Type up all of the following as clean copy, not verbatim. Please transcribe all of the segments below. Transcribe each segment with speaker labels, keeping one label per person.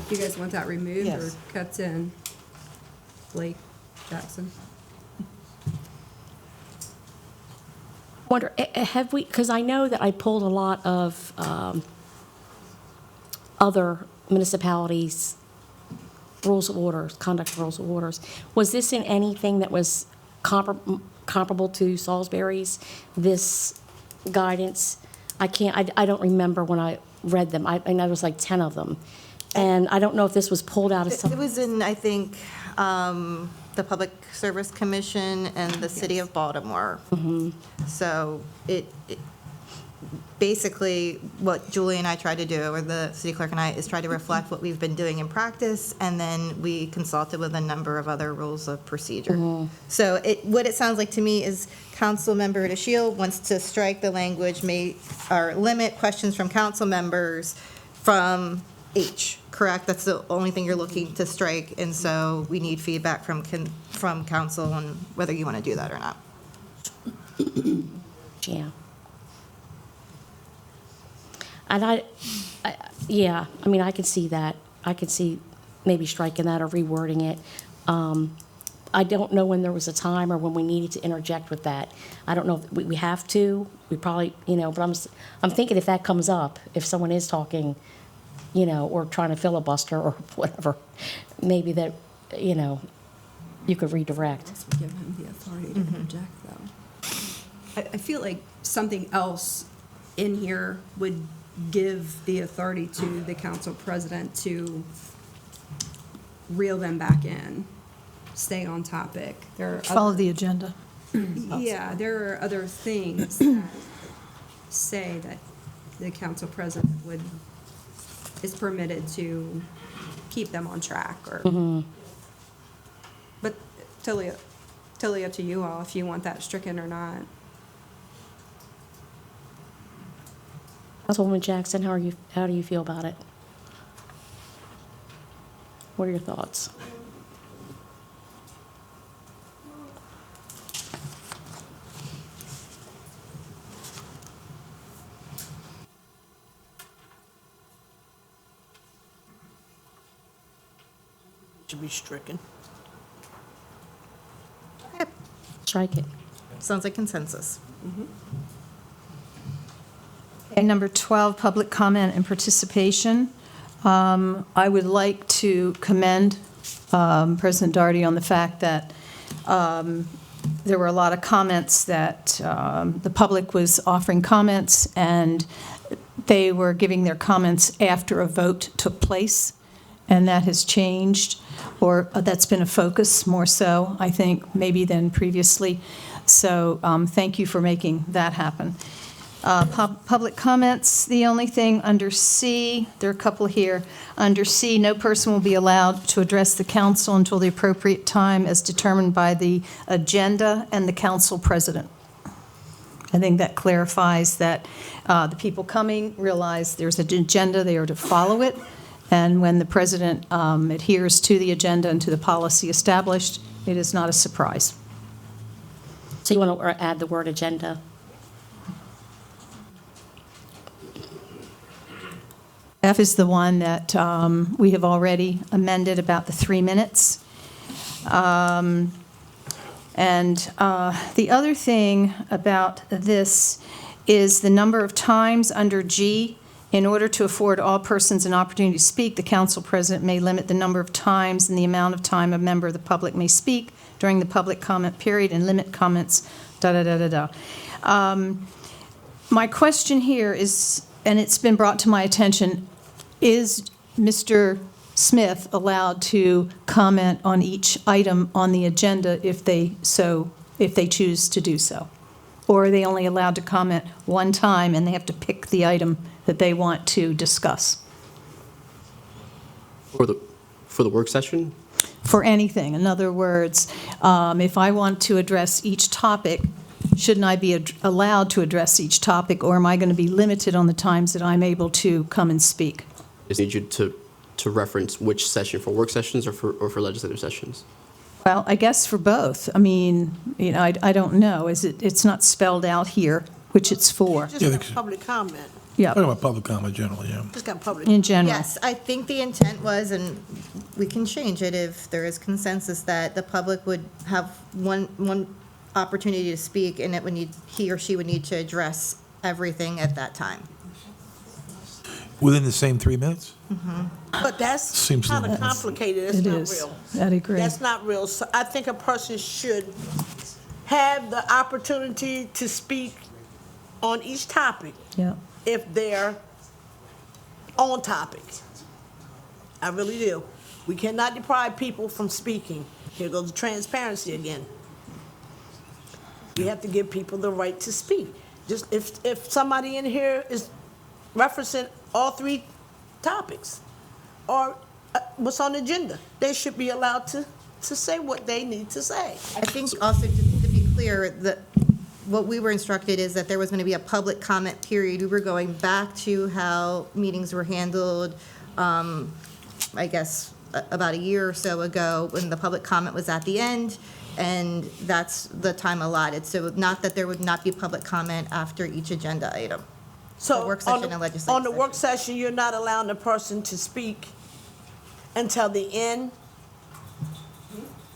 Speaker 1: Do you guys want that removed or
Speaker 2: Yes.
Speaker 1: kept in? Blake, Jackson?
Speaker 3: Wonder, have we, because I know that I pulled a lot of other municipalities' rules of orders, conduct rules of orders. Was this in anything that was comparable to Salisbury's, this guidance? I don't remember when I read them. I know there was like 10 of them. And I don't know if this was pulled out of
Speaker 2: It
Speaker 3: some.
Speaker 2: was in, I think, the Public Service Commission and the City of Baltimore. So basically, what Julie and I tried to do, or the city clerk and I, is try to reflect what we've been doing in practice, and then we consulted with a number of other rules of procedure. So what it sounds like to me is Councilmember DeShiel wants to strike the language, or limit questions from council members from H, correct? That's the only thing you're looking to strike, and so we need feedback from council on whether you want to do that or not.
Speaker 3: Yeah. And yeah, I mean, I can see that. I can see maybe striking that or rewording it. I don't know when there was a time or when we needed to interject with that. I don't know if we have to. We probably, but I'm thinking if that comes up, if someone is talking, or trying to filibuster or whatever, maybe that, you could redirect.
Speaker 1: This would give him the authority to interject, though. I feel like something else in here would give the authority to the council president to reel them back in, stay on topic. There are
Speaker 4: Follow the agenda.
Speaker 1: Yeah, there are other things that say that the council president is permitted to keep them on track or. But totally up to you all if you want that stricken or not.
Speaker 3: Councilwoman Jackson, how do you feel about it? What are your thoughts?
Speaker 4: Should be stricken.
Speaker 2: Okay,
Speaker 3: Strike it.
Speaker 2: sounds like consensus.
Speaker 4: Okay, number 12, public comment and participation. I would like to commend President Doherty on the fact that there were a lot of comments that the public was offering comments, and they were giving their comments after a vote took place, and that has changed, or that's been a focus more so, I think, maybe than previously. So thank you for making that happen. Public comments, the only thing under C, there are a couple here. Under C, no person will be allowed to address the council until the appropriate time as determined by the agenda and the council president. I think that clarifies that the people coming realize there's an agenda, they are to follow it, and when the president adheres to the agenda and to the policy established, it is not a surprise.
Speaker 3: So you want to add the word agenda?
Speaker 4: F is the one that we have already amended about the 3 minutes. And the other thing about this is the number of times under G. In order to afford all persons an opportunity to speak, the council president may limit the number of times and the amount of time a member of the public may speak during the public comment period and limit comments, My question here is, and it's been brought to my attention, is Mr. Smith allowed to comment on each item on the agenda if they choose to do so? Or are they only allowed to comment one time and they have to pick the item that they want to discuss?
Speaker 5: For the work session?
Speaker 4: For anything. In other words, if I want to address each topic, shouldn't I be allowed to address each topic, or am I going to be limited on the times that I'm able to come and speak?
Speaker 5: Just need you to reference which session, for work sessions or for legislative sessions?
Speaker 4: Well, I guess for both. I mean, I don't know. It's not spelled out here, which it's for.
Speaker 6: Just a public comment.
Speaker 4: Yeah,
Speaker 6: Talking about public comment generally, yeah.
Speaker 7: Just got public.
Speaker 4: in general.
Speaker 2: Yes, I think the intent was, and we can change it if there is consensus, that the public would have one opportunity to speak, and he or she would need to address everything at that time.
Speaker 6: Within the same 3 minutes?
Speaker 7: But that's
Speaker 6: Seems
Speaker 7: kind of
Speaker 6: like-
Speaker 7: complicated. It's
Speaker 4: It
Speaker 7: not
Speaker 4: is.
Speaker 7: real.
Speaker 4: I'd agree.
Speaker 7: That's not real. So I think a person should have the opportunity to speak on each topic
Speaker 4: Yeah.
Speaker 7: if they're on topic. I really do. We cannot deprive people from speaking. Here goes transparency again. We have to give people the right to speak. Just if somebody in here is referencing all 3 topics or what's on the agenda, they should be allowed to say what they need to say.
Speaker 2: I think also, to be clear, that what we were instructed is that there was going to be a public comment period. We were going back to how meetings were handled, I guess, about a year or so ago, when the public comment was at the end, and that's the time allotted. So not that there would not be public comment after each agenda item.
Speaker 7: So
Speaker 2: work session and legislative
Speaker 7: on the work
Speaker 2: session.
Speaker 7: session, you're not allowing the person to speak until the end?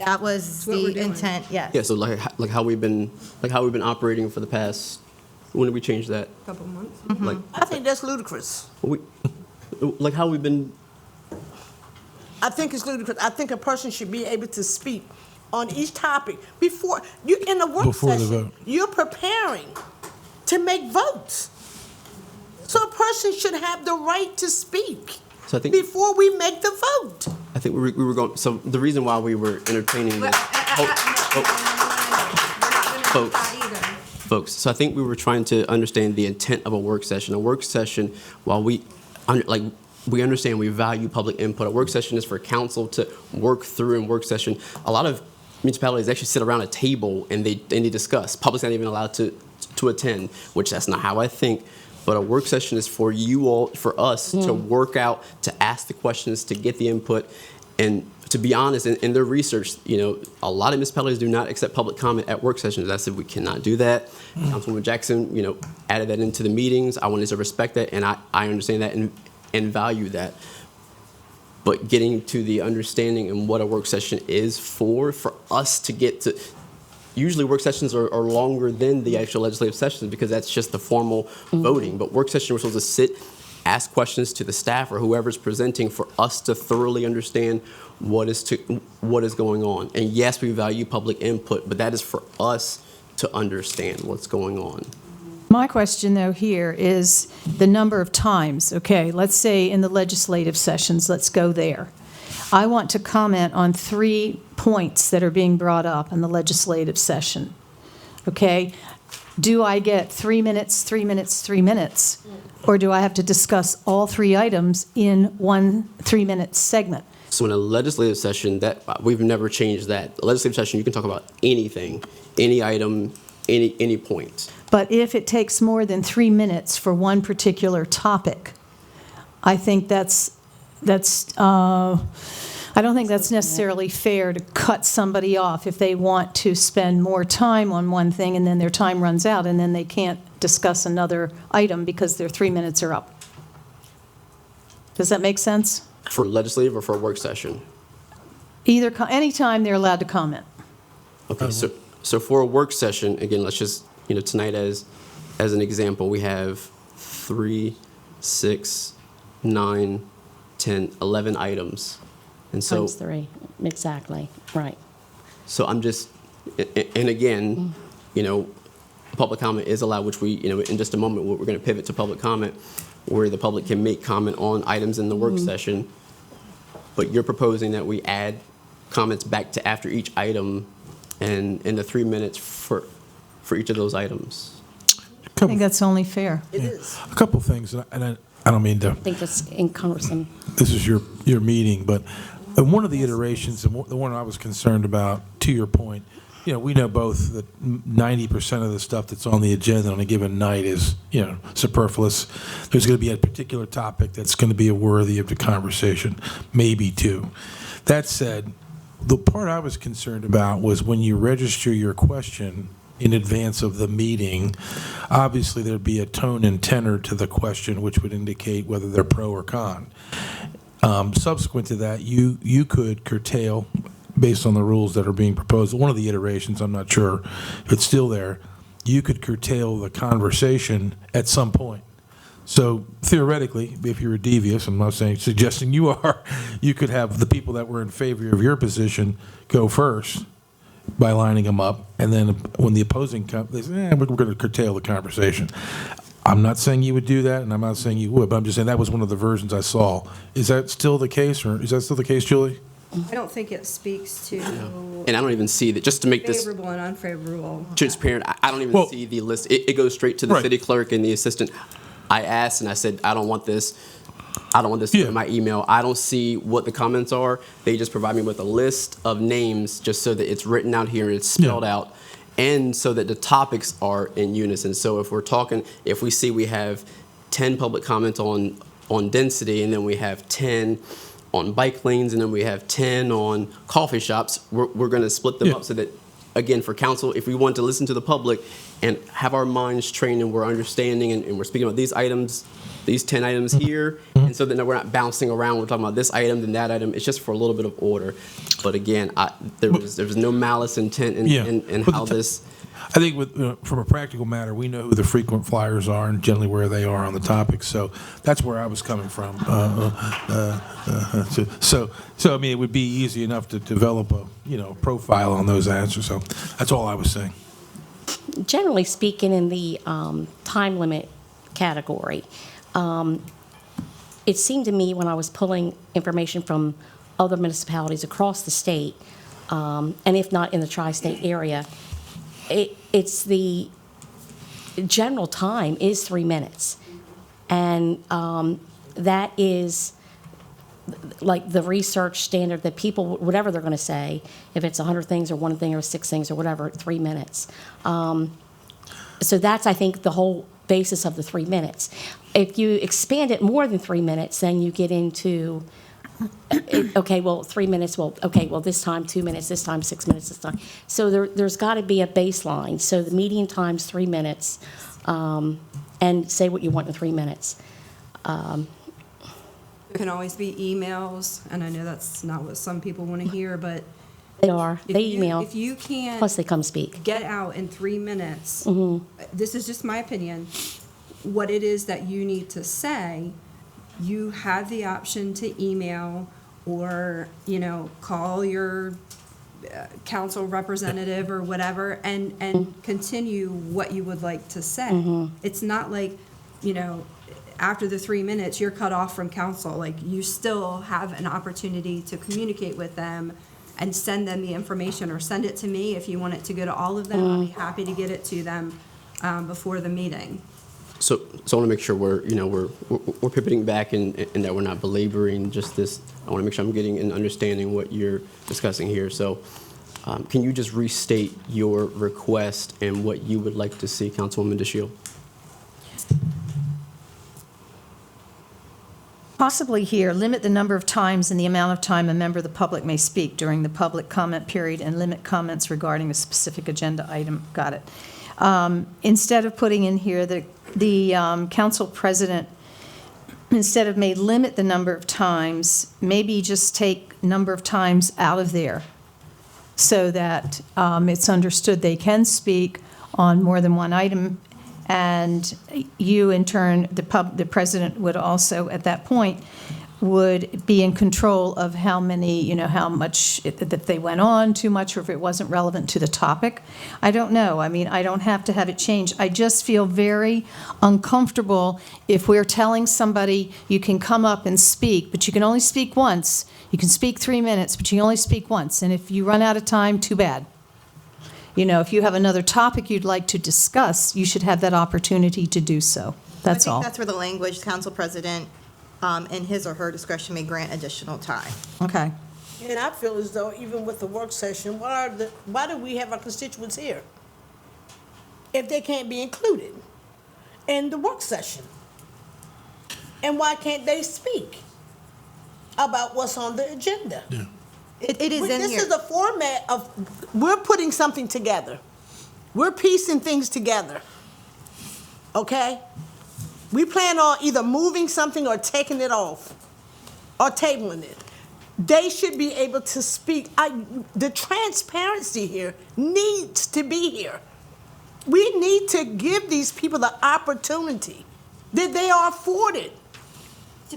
Speaker 2: That was
Speaker 1: what we're
Speaker 2: the
Speaker 1: doing.
Speaker 2: intent, yes.
Speaker 5: Yeah, so like how we've been operating for the past, when did we change that?
Speaker 1: Couple months.
Speaker 5: Like,
Speaker 7: I think that's ludicrous.
Speaker 5: like how we've been,
Speaker 7: I think it's ludicrous. I think a person should be able to speak on each topic before, you, in the work
Speaker 6: Before the
Speaker 7: session,
Speaker 6: vote.
Speaker 7: you're preparing to make votes. So a person should have the right to speak
Speaker 5: So I think-
Speaker 7: before we make the vote.
Speaker 5: I think we were going, so the reason why we were entertaining this. Folks, so I think we were trying to understand the intent of a work session. A work session, while we understand we value public input, a work session is for council to work through in work session. A lot of municipalities actually sit around a table and they discuss. Public's not even allowed to attend, which that's not how I think. But a work session is for you all, for us to work out, to ask the questions, to get the input. And to be honest, in their research, a lot of municipalities do not accept public comment at work sessions. I said we cannot do that. Councilwoman Jackson, added that into the meetings. I wanted to respect that, and I understand that and value that. But getting to the understanding and what a work session is for us to get to. Usually work sessions are longer than the actual legislative sessions because that's just the formal voting. But work session, we're supposed to sit, ask questions to the staff or whoever's presenting for us to thoroughly understand what is going on. And yes, we value public input, but that is for us to understand what's going on.
Speaker 4: My question, though, here is the number of times. Okay, let's say in the legislative sessions, let's go there. I want to comment on 3 points that are being brought up in the legislative session. Okay? Do I get 3 minutes, 3 minutes, 3 minutes? Or do I have to discuss all 3 items in one 3-minute segment?
Speaker 5: So in a legislative session, that we've never changed that. A legislative session, you can talk about anything, any item, any point.
Speaker 4: But if it takes more than 3 minutes for one particular topic, I think I don't think that's necessarily fair to cut somebody off if they want to spend more time on one thing and then their time runs out and then they can't discuss another item because their 3 minutes are up. Does that make sense?
Speaker 5: For legislative or for a work session?
Speaker 4: Anytime they're allowed to comment.
Speaker 5: Okay, so for a work session, again, let's just, tonight as an example, we have 3, 6, 9, 10, 11 items. And so,
Speaker 3: Times 3, exactly, right.
Speaker 5: so I'm just, and again, public comment is allowed, which we, in just a moment, we're going to pivot to public comment, where the public can make comment on items in the work session. But you're proposing that we add comments back to after each item and in the 3 minutes for each of those items.
Speaker 4: I think that's only fair.
Speaker 7: It is.
Speaker 6: A couple things, and I don't mean to,
Speaker 3: I think that's cumbersome.
Speaker 6: this is your meeting, but in one of the iterations, and the one I was concerned about, to your point, we know both that 90% of the stuff that's on the agenda on a given night is, superfluous. There's going to be a particular topic that's going to be worthy of the conversation, maybe two. That said, the part I was concerned about was when you register your question in advance of the meeting, obviously there'd be a tone and tenor to the question which would indicate whether they're pro or con. Subsequent to that, you could curtail, based on the rules that are being proposed, one of the iterations, I'm not sure if it's still there, you could curtail the conversation at some point. So theoretically, if you were devious, I'm not suggesting you are, you could have the people that were in favor of your position go first by lining them up, and then when the opposing comes, they say, we're going to curtail the conversation. I'm not saying you would do that, and I'm not saying you would, but I'm just saying that was one of the versions I saw. Is that still the case, or is that still the case, Julie?
Speaker 1: I don't think it speaks to
Speaker 5: And I don't even see that, just to make this
Speaker 1: favorable and unfavorable.
Speaker 5: transparent, I don't even see the list. It goes straight to the
Speaker 6: Right.
Speaker 5: city clerk and the assistant. I asked and I said, I don't want this. I don't want this
Speaker 6: Yeah.
Speaker 5: in my email. I don't see what the comments are. They just provide me with a list of names just so that it's written out here, it's spelled
Speaker 6: Yeah.
Speaker 5: out, and so that the topics are in unison. So if we're talking, if we see we have 10 public comments on density, and then we have 10 on bike lanes, and then we have 10 on coffee shops, we're going to split them
Speaker 6: Yeah.
Speaker 5: up so that, again, for council, if we want to listen to the public and have our minds trained and we're understanding and we're speaking about these items, these 10 items here, and so that we're not bouncing around, we're talking about this item, then that item, it's just for a little bit of order. But again, there was no malice intent in
Speaker 6: But
Speaker 5: how
Speaker 6: the
Speaker 5: this.
Speaker 6: I think from a practical matter, we know who the frequent flyers are and generally where they are on the topic. So that's where I was coming from. So I mean, it would be easy enough to develop a profile on those answers. So that's all I was saying.
Speaker 3: Generally speaking, in the time limit category, it seemed to me when I was pulling information from other municipalities across the state, and if not in the tri-state area, it's the general time is 3 minutes. And that is like the research standard that people, whatever they're going to say, if it's 100 things or one thing or 6 things or whatever, 3 minutes. So that's, I think, the whole basis of the 3 minutes. If you expand it more than 3 minutes, then you get into, okay, well, 3 minutes, well, okay, well, this time 2 minutes, this time 6 minutes, this time. So there's got to be a baseline. So the median time's 3 minutes, and say what you want in 3 minutes.
Speaker 1: There can always be emails, and I know that's not what some people want to hear, but
Speaker 3: They are, they email,
Speaker 1: if you can't
Speaker 3: plus they come speak.
Speaker 1: get out in 3 minutes,
Speaker 3: Mm-hmm.
Speaker 1: this is just my opinion, what it is that you need to say, you have the option to email or, call your council representative or whatever and continue what you would like to say. It's not like, after the 3 minutes, you're cut off from council. Like, you still have an opportunity to communicate with them and send them the information, or send it to me if you want it to go to all of them. I'll be happy to get it to them before the meeting.
Speaker 5: So I want to make sure we're pivoting back and that we're not belaboring just this. I want to make sure I'm getting and understanding what you're discussing here. So can you just restate your request and what you would like to see, Councilwoman DeShield?
Speaker 4: Possibly here, limit the number of times and the amount of time a member of the public may speak during the public comment period, and limit comments regarding a specific agenda item. Got it. Instead of putting in here the council president, instead of may limit the number of times, maybe just take number of times out of there so that it's understood they can speak on more than one item. And you, in turn, the president would also, at that point, would be in control of how many, how much, that they went on too much, or if it wasn't relevant to the topic. I don't know. I mean, I don't have to have it changed. I just feel very uncomfortable if we're telling somebody you can come up and speak, but you can only speak once. You can speak 3 minutes, but you can only speak once. And if you run out of time, too bad. If you have another topic you'd like to discuss, you should have that opportunity to do so. That's all.
Speaker 2: I think that's where the language, council president, in his or her discretion, may grant additional time.
Speaker 4: Okay.
Speaker 7: And I feel as though even with the work session, why do we have our constituents here if they can't be included in the work session? And why can't they speak about what's on the agenda?
Speaker 6: Yeah.
Speaker 2: It is in
Speaker 7: This
Speaker 2: here.
Speaker 7: is the format of, we're putting something together. We're piecing things together. Okay? We plan on either moving something or taking it off or tabling it. They should be able to speak. The transparency here needs to be here. We need to give these people the opportunity that they are afforded.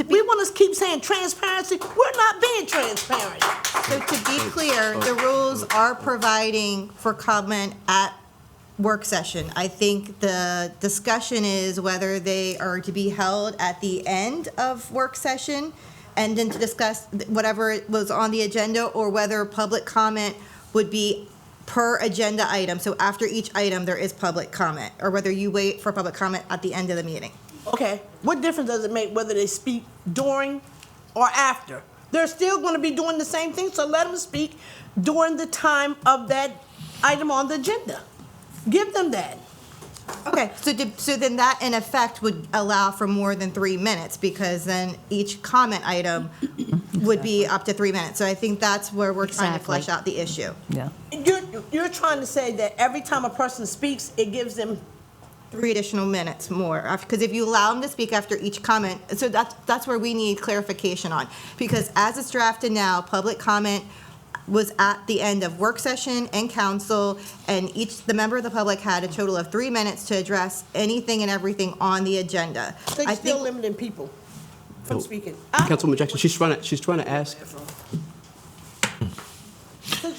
Speaker 7: We want to keep saying transparency. We're not being transparent.
Speaker 2: So to be clear, the rules are providing for comment at work session. I think the discussion is whether they are to be held at the end of work session and then to discuss whatever was on the agenda, or whether public comment would be per agenda item. So after each item, there is public comment, or whether you wait for public comment at the end of the meeting.
Speaker 7: Okay, what difference does it make whether they speak during or after? They're still going to be doing the same thing, so let them speak during the time of that item on the agenda. Give them that.
Speaker 2: Okay, so then that in effect would allow for more than 3 minutes, because then each comment item would be up to 3 minutes. So I think that's where we're trying to
Speaker 3: Exactly.
Speaker 2: flesh out the issue.
Speaker 4: Yeah.
Speaker 7: You're trying to say that every time a person speaks, it gives them
Speaker 2: 3 additional minutes more, because if you allow them to speak after each comment, so that's where we need clarification on. Because as it's drafted now, public comment was at the end of work session and council, and the member of the public had a total of 3 minutes to address anything and everything on the agenda.
Speaker 7: they're
Speaker 2: I
Speaker 7: still
Speaker 2: think
Speaker 7: limiting people from speaking.
Speaker 5: Councilwoman Jackson, she's trying to ask.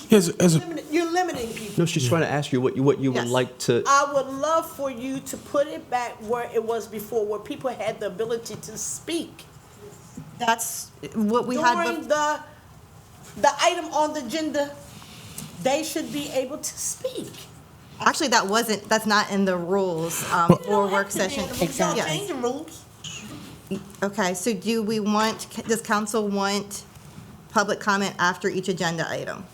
Speaker 7: You're limiting people.
Speaker 5: No, she's trying to ask you what you would
Speaker 2: Yes.
Speaker 5: like to.
Speaker 7: I would love for you to put it back where it was before, where people had the ability to speak.
Speaker 2: that's what we had.
Speaker 7: During the item on the agenda, they should be able to speak.
Speaker 2: Actually, that's not in the rules for work session.
Speaker 7: Exactly.
Speaker 2: Yes.
Speaker 7: Changing rules.
Speaker 2: Okay, so does council want public comment after each agenda item?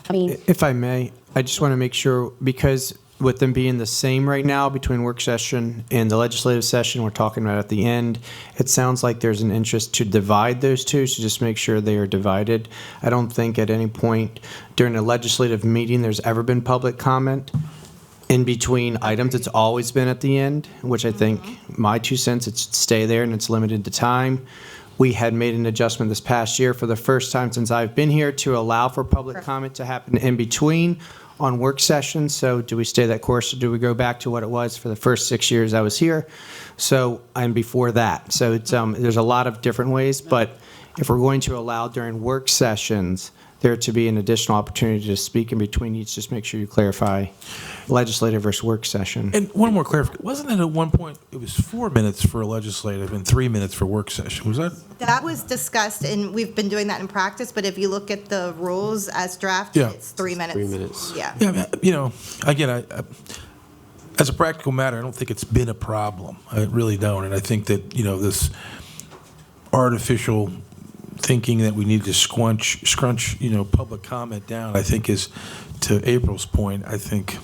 Speaker 3: I mean,
Speaker 8: If I may, I just want to make sure, because with them being the same right now between work session and the legislative session we're talking about at the end, it sounds like there's an interest to divide those two, so just make sure they are divided. I don't think at any point during a legislative meeting there's ever been public comment in between items. It's always been at the end, which I think, my 2 cents, it should stay there and it's limited to time. We had made an adjustment this past year for the first time since I've been here to allow for public comment to happen in between on work sessions. So do we stay that course, or do we go back to what it was for the first 6 years I was here? So, and before that. So it's, there's a lot of different ways, but if we're going to allow during work sessions there to be an additional opportunity to speak in between each, just make sure you clarify legislative versus work session.
Speaker 6: And one more clarification, wasn't it at one point, it was 4 minutes for a legislative and 3 minutes for work session? Was that?
Speaker 2: That was discussed, and we've been doing that in practice, but if you look at the rules as drafted,
Speaker 6: Yeah.
Speaker 2: it's 3 minutes.
Speaker 5: 3 minutes.
Speaker 2: Yeah.
Speaker 6: Yeah, you know, again, as a practical matter, I don't think it's been a problem. I really don't. And I think that, you know, this artificial thinking that we need to scrunch, you know, public comment down, I think is, to April's point, I think,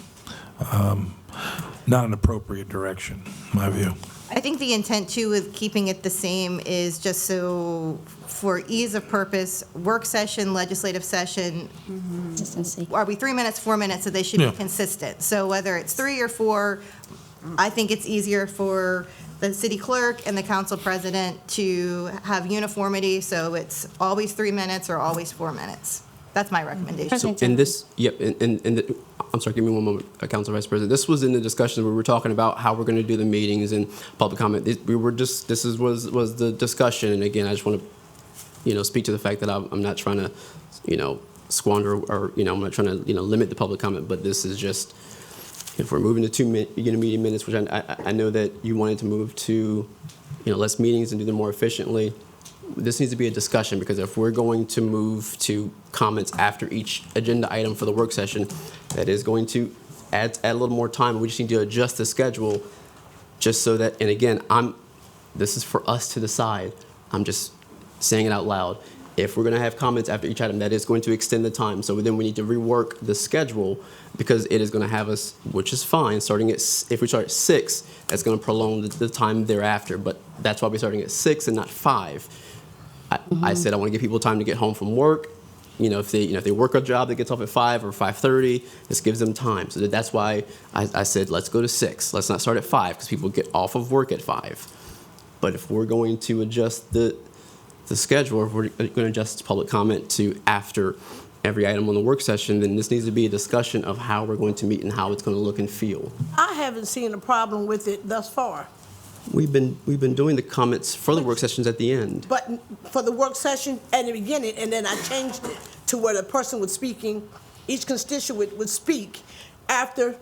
Speaker 6: not an appropriate direction, in my view.
Speaker 2: I think the intent too with keeping it the same is just so, for ease of purpose, work session, legislative session,
Speaker 3: consistency.
Speaker 2: are we 3 minutes, 4 minutes, so they should
Speaker 6: Yeah.
Speaker 2: be consistent. So whether it's 3 or 4, I think it's easier for the city clerk and the council president to have uniformity, so it's always 3 minutes or always 4 minutes. That's my recommendation.
Speaker 5: So in this, yep, I'm sorry, give me one moment, Council Vice President. This was in the discussion where we were talking about how we're going to do the meetings and public comment. Was the discussion, and again, I just want to, you know, speak to the fact that I'm not trying to, you know, squander or, you know, I'm not trying to, you know, limit the public comment, but this is just, if we're moving to 2 meeting minutes, which I know that you wanted to move to, you know, less meetings and do them more efficiently. This needs to be a discussion, because if we're going to move to comments after each agenda item for the work session, that is going to add a little more time. We just need to adjust the schedule just so that, and again, this is for us to decide. I'm just saying it out loud. If we're going to have comments after each item, that is going to extend the time. So then we need to rework the schedule, because it is going to have us, which is fine, starting at, if we start at 6, that's going to prolong the time thereafter. But that's why we're starting at 6 and not 5. I said I want to give people time to get home from work, if they work a job that gets off at 5 or 5:30, this gives them time. So that's why I said, let's go to 6. Let's not start at 5 because people get off of work at 5. But if we're going to adjust the schedule, or if we're going to adjust public comment to after every item on the work session, then this needs to be a discussion of how we're going to meet and how it's going to look and feel.
Speaker 7: I haven't seen a problem with it thus far.
Speaker 5: We've been doing the comments for the work sessions at the end.
Speaker 7: But for the work session at the beginning, and then I changed it to where the person was speaking, each constituent would speak after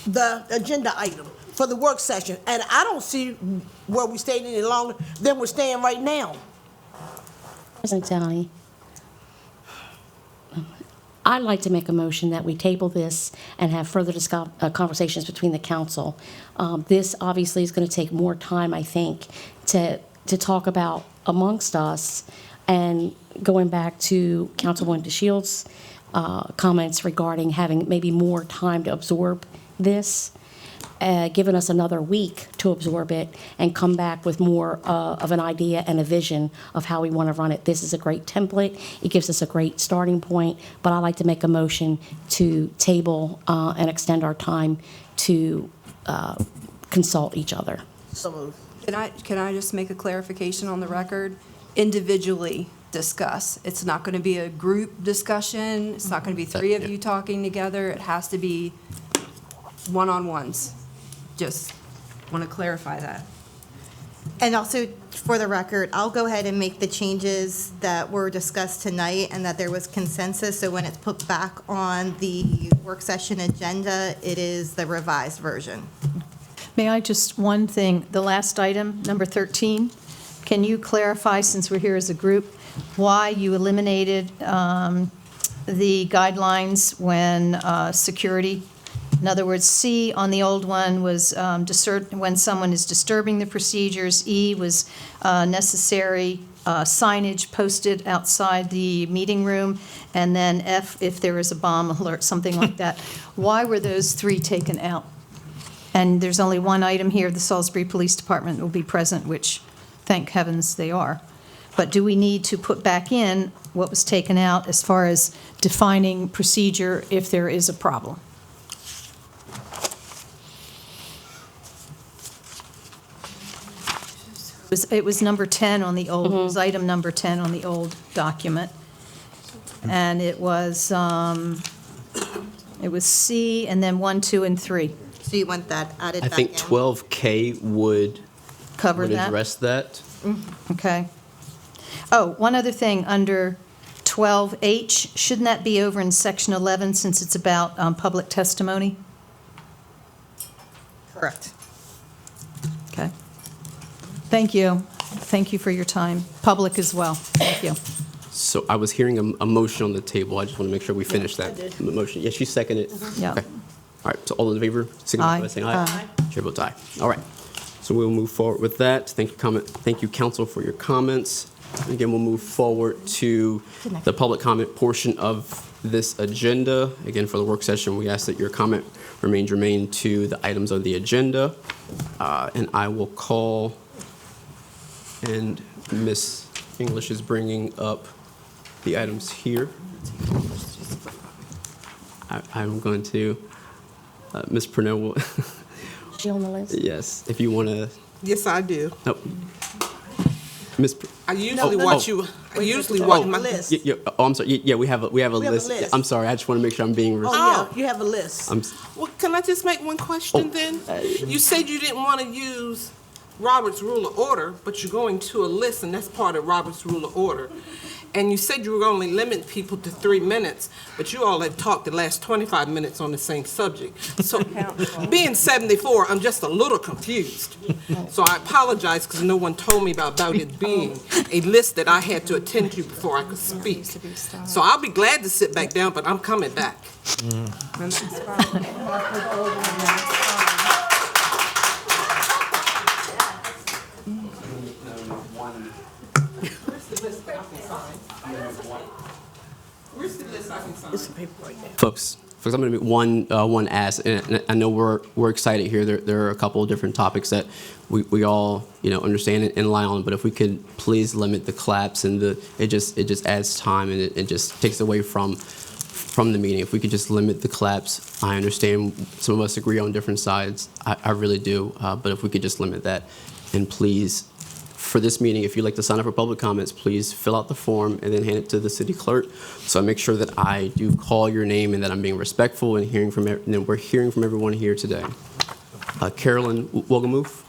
Speaker 7: the agenda item for the work session. And I don't see where we stayed any longer than we're staying right now.
Speaker 3: President Downey, I'd like to make a motion that we table this and have further conversations between the council. This obviously is going to take more time, I think, to talk about amongst us. And going back to Councilwoman DeShield's comments regarding having maybe more time to absorb this, giving us another week to absorb it and come back with more of an idea and a vision of how we want to run it. This is a great template. It gives us a great starting point, but I'd like to make a motion to table and extend our time to consult each other.
Speaker 7: So moved.
Speaker 1: Can I just make a clarification on the record? Individually discuss. It's not going to be a group discussion. It's not going to be 3 of you talking together. It has to be one-on-ones. Just want to clarify that.
Speaker 2: And also, for the record, I'll go ahead and make the changes that were discussed tonight and that there was consensus. So when it's put back on the work session agenda, it is the revised version.
Speaker 4: May I just, one thing, the last item, number 13, can you clarify, since we're here as a group, why you eliminated the guidelines when security? In other words, C on the old one was when someone is disturbing the procedures. E was necessary signage posted outside the meeting room. And then F, if there is a bomb alert, something like that. Why were those 3 taken out? And there's only one item here, the Salisbury Police Department will be present, which, thank heavens, they are. But do we need to put back in what was taken out as far as defining procedure if there is a problem? It was number 10 on the old, it was item number 10 on the old document. And it was C and then 1, 2, and 3.
Speaker 2: So you want that added
Speaker 5: I
Speaker 2: back
Speaker 5: think
Speaker 2: in?
Speaker 5: 12K would
Speaker 4: Cover that?
Speaker 5: address that.
Speaker 4: Okay. Oh, one other thing, under 12H, shouldn't that be over in section 11 since it's about public testimony?
Speaker 2: Correct.
Speaker 4: Okay. Thank you. Thank you for your time. Public as well. Thank you.
Speaker 5: So I was hearing a motion on the table. I just want to make sure we finish that motion. Yes, you seconded it?
Speaker 4: Yeah.
Speaker 5: Okay. All right, so all in favor, signify by
Speaker 4: Aye.
Speaker 5: saying aye. Chair votes aye. All right, so we'll move forward with that. Thank you, council, for your comments. Again, we'll move forward to the public comment portion of this agenda. Again, for the work session, we ask that your comment remain germane to the items on the agenda. And I will call, and Ms. English is bringing up the items here. I'm going to, Ms. Purnell will,
Speaker 3: She on the list?
Speaker 5: yes, if you want to,
Speaker 9: Yes, I do.
Speaker 5: no. Ms.
Speaker 9: I usually watch you. I usually watch my
Speaker 7: list.
Speaker 5: I'm sorry, we have a list.
Speaker 7: list.
Speaker 5: I'm sorry, I just want to make sure I'm being
Speaker 7: Oh, yeah, you have a list.
Speaker 9: Well, can I just make one question then? You said you didn't want to use Robert's Rule of Order, but you're going to a list, and that's part of Robert's Rule of Order. And you said you were going to limit people to 3 minutes, but you all have talked the last 25 minutes on the same subject. So being 74, I'm just a little confused. So I apologize because no one told me about it being a list that I had to attend to before I could speak. So I'll be glad to sit back down, but I'm coming back. Where's the list I can sign?
Speaker 7: It's a paper right there.
Speaker 5: Folks, because I'm going to make one ask, and I know we're excited here. There are a couple of different topics that we all understand and lie on, but if we could please limit the claps and it just adds time and it just takes away from the meeting. If we could just limit the claps, I understand some of us agree on different sides. I really do, but if we could just limit that, and please, for this meeting, if you'd like to sign up for public comments, please fill out the form and then hand it to the city clerk. So I make sure that I do call your name and that I'm being respectful and we're hearing from everyone here today. Carolyn Wogamove.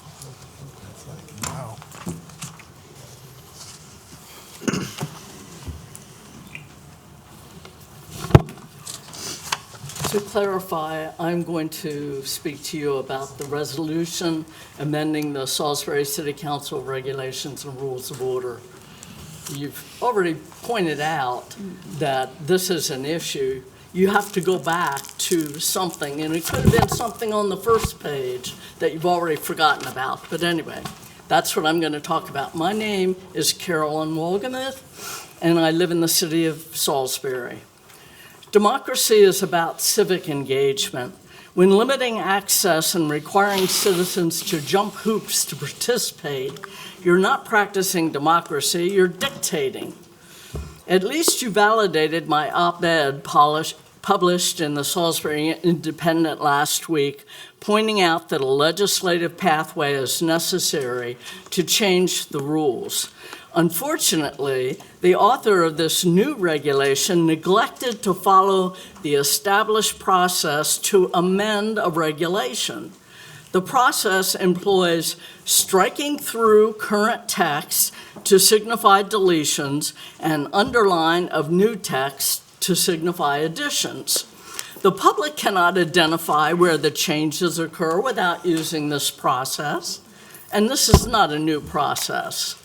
Speaker 10: To clarify, I'm going to speak to you about the resolution amending the Salisbury City Council regulations and rules of order. You've already pointed out that this is an issue. You have to go back to something, and it could have been something on the first page that you've already forgotten about. But anyway, that's what I'm going to talk about. My name is Carolyn Wogamith, and I live in the city of Salisbury. Democracy is about civic engagement. When limiting access and requiring citizens to jump hoops to participate, you're not practicing democracy, you're dictating. At least you validated my op-ed published in the Salisbury Independent last week, pointing out that a legislative pathway is necessary to change the rules. Unfortunately, the author of this new regulation neglected to follow the established process to amend a regulation. The process employs striking through current text to signify deletions and underline of new text to signify additions. The public cannot identify where the changes occur without using this process, and this is not a new process.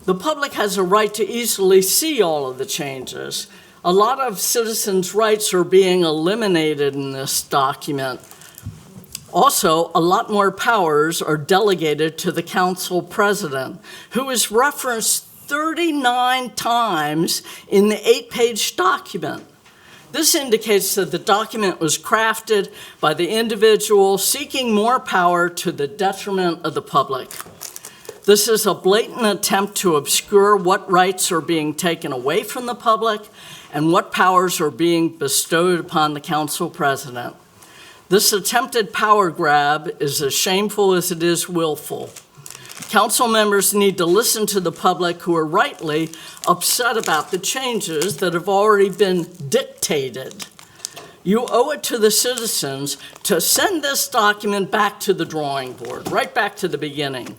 Speaker 10: The public has a right to easily see all of the changes. A lot of citizens' rights are being eliminated in this document. Also, a lot more powers are delegated to the council president, who is referenced 39 times in the 8-page document. This indicates that the document was crafted by the individual seeking more power to the detriment of the public. This is a blatant attempt to obscure what rights are being taken away from the public and what powers are being bestowed upon the council president. This attempted power grab is as shameful as it is willful. Council members need to listen to the public who are rightly upset about the changes that have already been dictated. You owe it to the citizens to send this document back to the drawing board, right back to the beginning.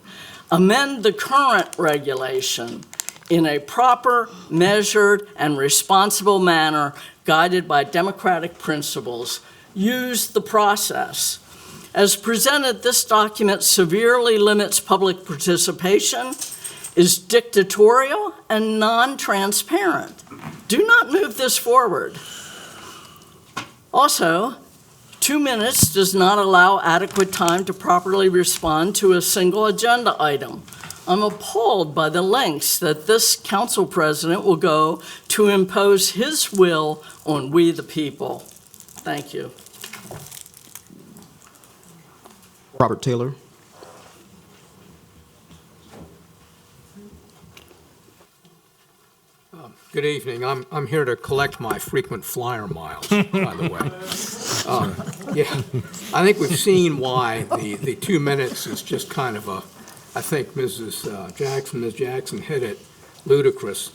Speaker 10: Amend the current regulation in a proper, measured, and responsible manner guided by democratic principles. Use the process. As presented, this document severely limits public participation, is dictatorial, and non-transparent. Do not move this forward. Also, 2 minutes does not allow adequate time to properly respond to a single agenda item. I'm appalled by the lengths that this council president will go to impose his will on we the people. Thank you.
Speaker 5: Robert Taylor.
Speaker 11: Good evening. I'm here to collect my frequent flyer miles, by the way. Yeah, I think we've seen why the 2 minutes is just kind of I think Ms. Jackson hit it, ludicrous.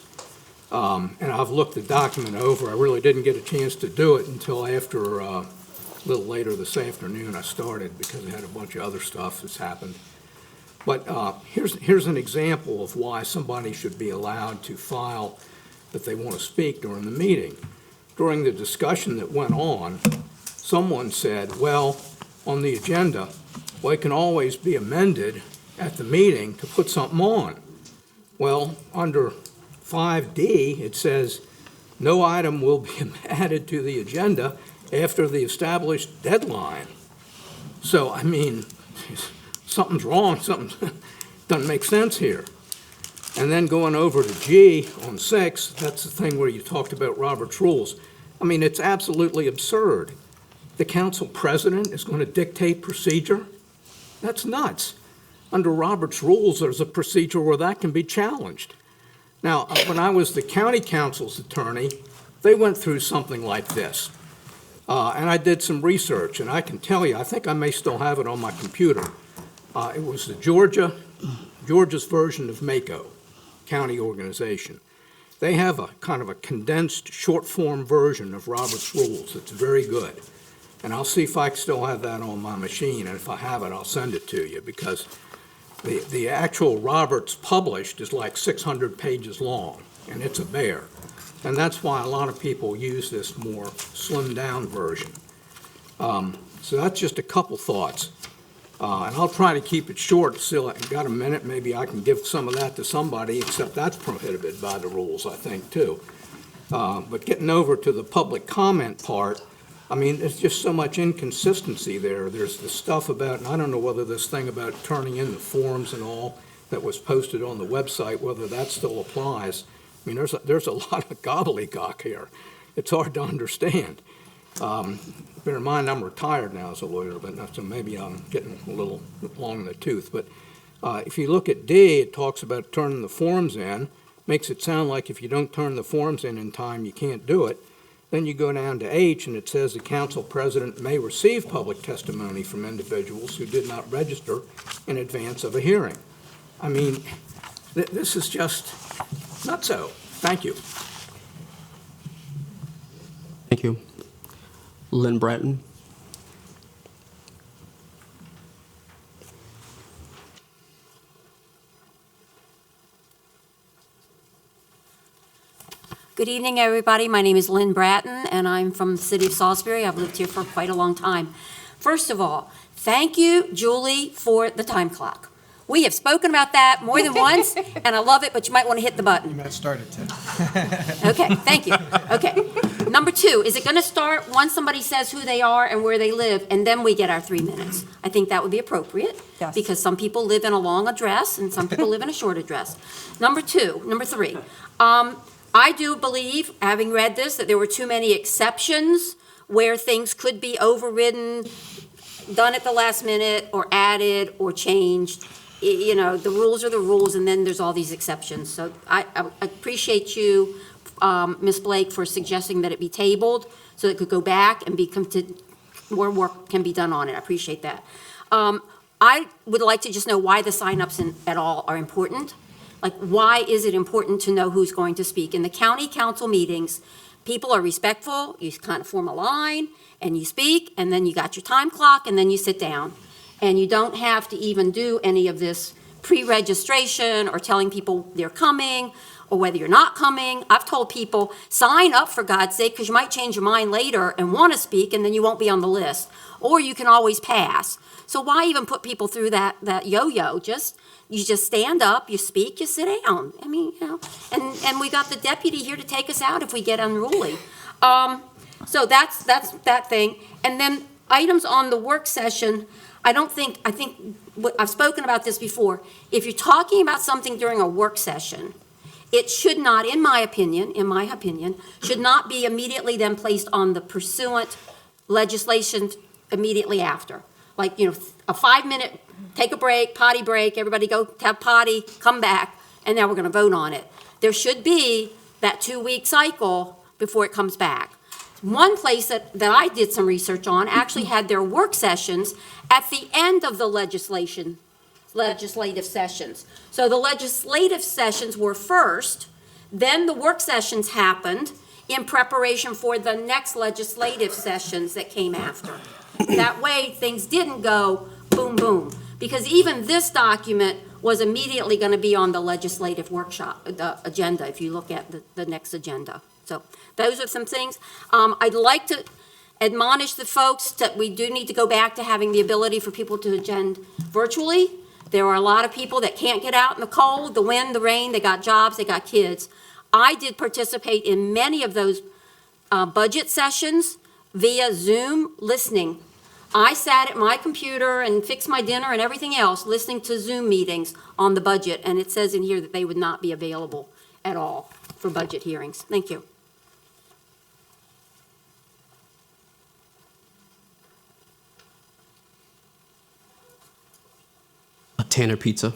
Speaker 11: And I've looked the document over. I really didn't get a chance to do it until after a little later this afternoon I started because I had a bunch of other stuff that's happened. But here's an example of why somebody should be allowed to file that they want to speak during the meeting. During the discussion that went on, someone said, well, on the agenda, well, it can always be amended at the meeting to put something on. Well, under 5D, it says, no item will be added to the agenda after the established deadline. So, I mean, something's wrong, something doesn't make sense here. And then going over to G on 6, that's the thing where you talked about Robert's rules. I mean, it's absolutely absurd. The council president is going to dictate procedure? That's nuts. Under Robert's rules, there's a procedure where that can be challenged. Now, when I was the county council's attorney, they went through something like this. And I did some research, and I can tell you, I think I may still have it on my computer. It was the Georgia's version of MACO, county organization. They have a kind of a condensed, short-form version of Robert's rules. It's very good. And I'll see if I still have that on my machine, and if I have it, I'll send it to you, because the actual Roberts published is like 600 pages long, and it's a bear. And that's why a lot of people use this more slimmed-down version. So that's just a couple thoughts. And I'll try to keep it short. Still, I've got a minute. Maybe I can give some of that to somebody, except that's prohibited by the rules, I think, too. But getting over to the public comment part, I mean, there's just so much inconsistency there. There's the stuff about, and I don't know whether this thing about turning in the forms and all that was posted on the website, whether that still applies. I mean, there's a lot of gobbledygook here. It's hard to understand. Bear in mind, I'm retired now as a lawyer, but so maybe I'm getting a little long in the tooth. But if you look at D, it talks about turning the forms in, makes it sound like if you don't turn the forms in time, you can't do it. Then you go down to H, and it says the council president may receive public testimony from individuals who did not register in advance of a hearing. I mean, this is just not so. Thank you.
Speaker 5: Thank you. Lynn Bratton.
Speaker 12: Good evening, everybody. My name is Lynn Bratton, and I'm from the city of Salisbury. I've lived here for quite a long time. First of all, thank you, Julie, for the time clock. We have spoken about that more than once, and I love it, but you might want to hit the button.
Speaker 8: You might start at 10.
Speaker 12: Okay, thank you. Okay. Number two, is it going to start once somebody says who they are and where they live, and then we get our 3 minutes? I think that would be appropriate.
Speaker 1: Yes.
Speaker 12: Because some people live in a long address, and some people live in a short address. Number three, I do believe, having read this, that there were too many exceptions where things could be overridden, done at the last minute, or added, or changed. You know, the rules are the rules, and then there's all these exceptions. So I appreciate you, Ms. Blake, for suggesting that it be tabled so it could go back and more work can be done on it. I appreciate that. I would like to just know why the signups at all are important. Like, why is it important to know who's going to speak? In the county council meetings, people are respectful. You kind of form a line, and you speak, and then you got your time clock, and then you sit down. And you don't have to even do any of this pre-registration or telling people they're coming or whether you're not coming. I've told people, sign up for God's sake, because you might change your mind later and want to speak, and then you won't be on the list. Or you can always pass. So why even put people through that yo-yo? You just stand up, you speak, you sit down. I mean, you know, and we got the deputy here to take us out if we get unruly. So that's that thing. And then items on the work session, I think I've spoken about this before. If you're talking about something during a work session, it should not, in my opinion, should not be immediately then placed on the pursuant legislation immediately after. Like, you know, a 5-minute, take a break, potty break, everybody go have potty, come back, and now we're going to vote on it. There should be that 2-week cycle before it comes back. One place that I did some research on actually had their work sessions at the end of the legislative sessions. So the legislative sessions were first, then the work sessions happened in preparation for the next legislative sessions that came after. That way, things didn't go boom, boom. Because even this document was immediately going to be on the legislative workshop, the agenda, if you look at the next agenda. So those are some things. I'd like to admonish the folks that we do need to go back to having the ability for people to attend virtually. There are a lot of people that can't get out in the cold, the wind, the rain. They got jobs, they got kids. I did participate in many of those budget sessions via Zoom listening. I sat at my computer and fixed my dinner and everything else listening to Zoom meetings on the budget, and it says in here that they would not be available at all for budget hearings. Thank you.
Speaker 5: Tanner Pizza.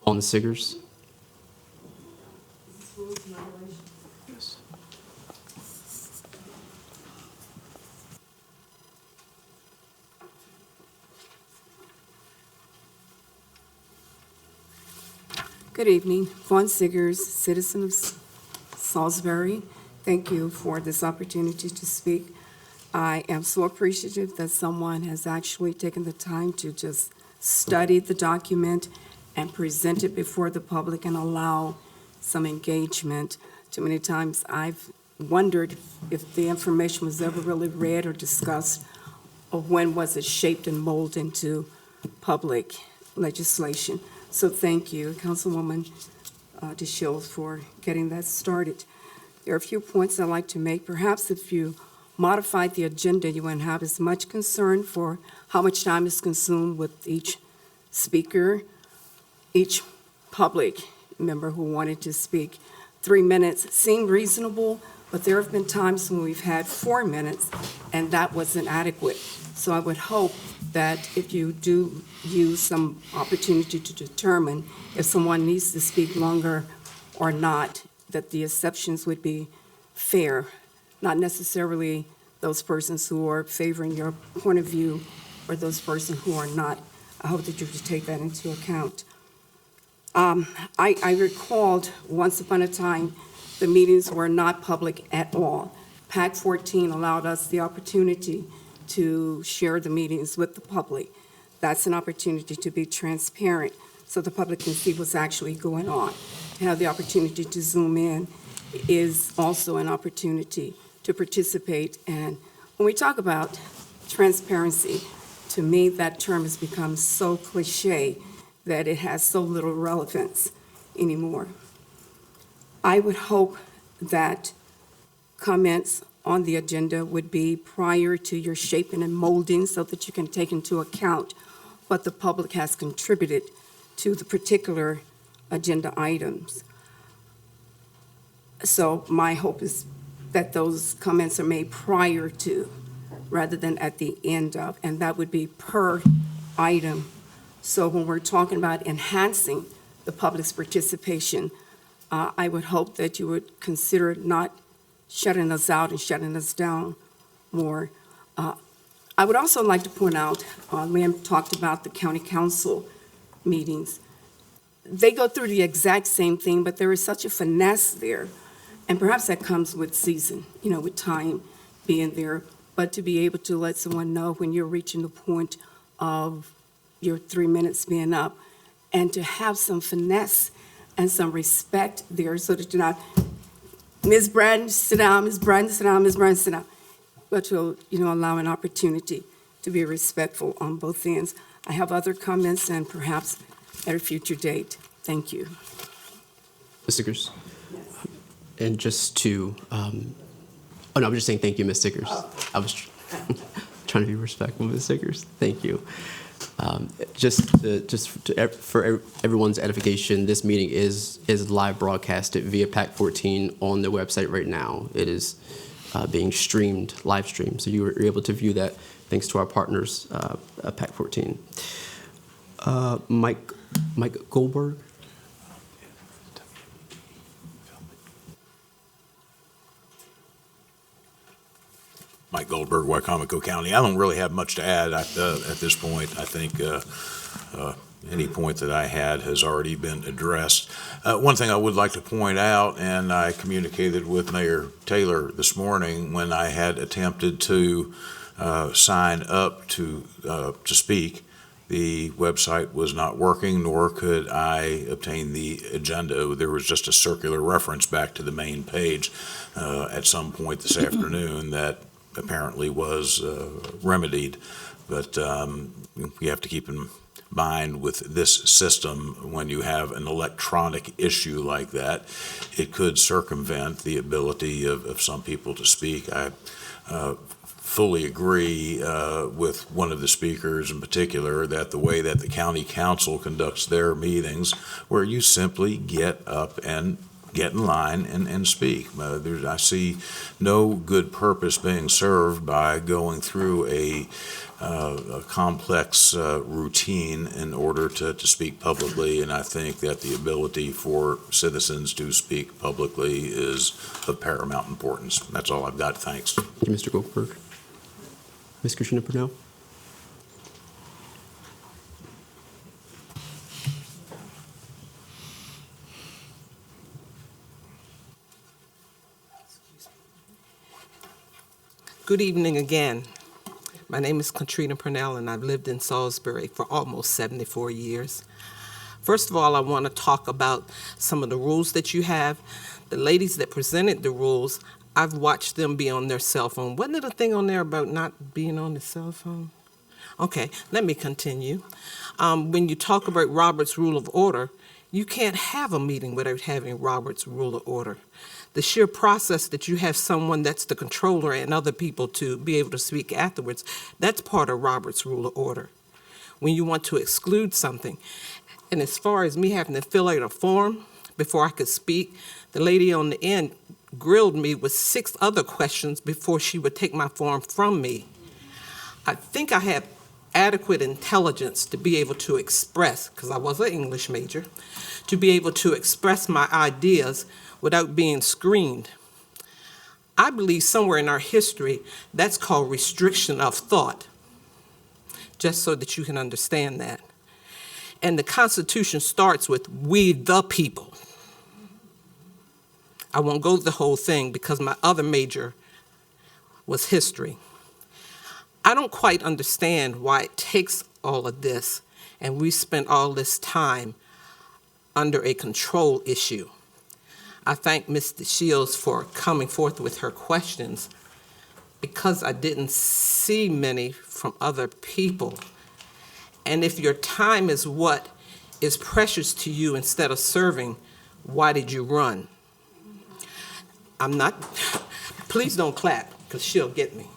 Speaker 5: On Siggers. Yes.
Speaker 13: Good evening. Vaughn Siggers, citizen of Salisbury. Thank you for this opportunity to speak. I am so appreciative that someone has actually taken the time to just study the document and present it before the public and allow some engagement. Too many times I've wondered if the information was ever really read or discussed, or when was it shaped and molded into public legislation. So thank you, Councilwoman DeShields, for getting that started. There are a few points I'd like to make. Perhaps if you modified the agenda, you wouldn't have as much concern for how much time is consumed with each speaker, each public member who wanted to speak. 3 minutes seemed reasonable, but there have been times when we've had 4 minutes, and that wasn't adequate. So I would hope that if you do use some opportunity to determine if someone needs to speak longer or not, that the exceptions would be fair, not necessarily those persons who are favoring your point of view or those persons who are not. I hope that you could take that into account. I recalled once upon a time, the meetings were not public at all. PAC 14 allowed us the opportunity to share the meetings with the public. That's an opportunity to be transparent so the public can see what's actually going on. To have the opportunity to zoom in is also an opportunity to participate. And when we talk about transparency, to me, that term has become so cliche that it has so little relevance anymore. I would hope that comments on the agenda would be prior to your shaping and molding so that you can take into account what the public has contributed to the particular agenda items. So my hope is that those comments are made prior to, rather than at the end of, and that would be per item. So when we're talking about enhancing the public's participation, I would hope that you would consider not shutting us out and shutting us down more. I would also like to point out, Liam talked about the county council meetings. They go through the exact same thing, but there is such a finesse there. And perhaps that comes with season, with time being there. But to be able to let someone know when you're reaching the point of your 3 minutes being up, and to have some finesse and some respect there so that you're not, Ms. Braden, sit down, Ms. Braden, sit down, Ms. Braden, sit down. But to, allow an opportunity to be respectful on both ends. I have other comments and perhaps at a future date. Thank you.
Speaker 5: Ms. Stickers? And just to, I'm just saying thank you, Ms. Stickers. I was trying to be respectful, Ms. Stickers. Thank you. For everyone's edification, this meeting is live broadcasted via PAC 14 on the website right now. It is being streamed, live streamed, so you were able to view that thanks to our partners at PAC 14. Mike Goldberg.
Speaker 14: Mike Goldberg, Wycomico County. I don't really have much to add at this point. I think any point that I had has already been addressed. One thing I would like to point out, and I communicated with Mayor Taylor this morning when I had attempted to sign up to speak, the website was not working, nor could I obtain the agenda. There was just a circular reference back to the main page at some point this afternoon that apparently was remedied. But we have to keep in mind with this system, when you have an electronic issue like that, it could circumvent the ability of some people to speak. I fully agree with one of the speakers in particular that the way that the county council conducts their meetings, where you simply get up and get in line and speak. I see no good purpose being served by going through a complex routine in order to speak publicly, and I think that the ability for citizens to speak publicly is of paramount importance. That's all I've got. Thanks.
Speaker 5: Thank you, Mr. Goldberg. Ms. Christina Purnell?
Speaker 9: Good evening again. My name is Katrina Purnell, and I've lived in Salisbury for almost 74 years. First of all, I want to talk about some of the rules that you have. The ladies that presented the rules, I've watched them be on their cell phone. Wasn't there a thing on there about not being on the cell phone? Okay, let me continue. When you talk about Robert's Rule of Order, you can't have a meeting without having Robert's Rule of Order. The sheer process that you have someone that's the controller and other people to be able to speak afterwards, that's part of Robert's Rule of Order. When you want to exclude something, and as far as me having to fill out a form before I could speak, the lady on the end grilled me with 6 other questions before she would take my form from me. I think I have adequate intelligence to be able to express, because I was an English major, to be able to express my ideas without being screened. I believe somewhere in our history, that's called restriction of thought, just so that you can understand that. And the Constitution starts with "we the people." I won't go the whole thing because my other major was history. I don't quite understand why it takes all of this and we spent all this time under a control issue. I thank Mr. Shields for coming forth with her questions because I didn't see many from other people. And if your time is what is precious to you instead of serving, why did you run? I'm not, please don't clap because she'll get me.